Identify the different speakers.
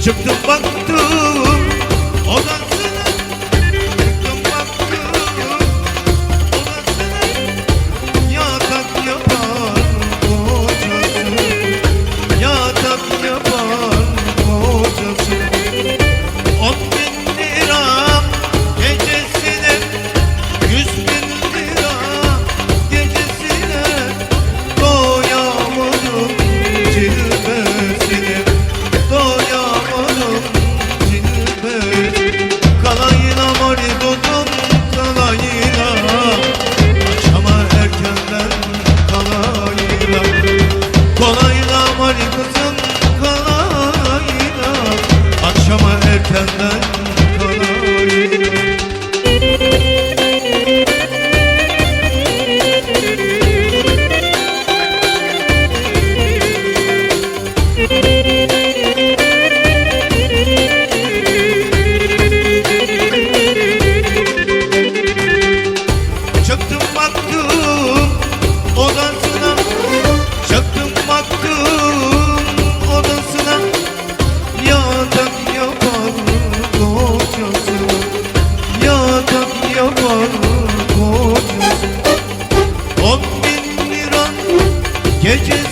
Speaker 1: Çıktım baktım odasına, çıktım baktım odasına, yatak yapar kocası, yatak yapar kocası. 10.000 lira gecesine, 100.000 lira gecesine, doyamadım cilvesine, doyamadım cilvesine. Kalayına maridodum kalayına, akşama erkenden kalayına, kolayına maridodum kalayına, akşama erkenden kalayına. Çıktım baktım odasına, çıktım baktım odasına, yatak yapar kocası, yatak yapar kocası. 10.000 lira gecesi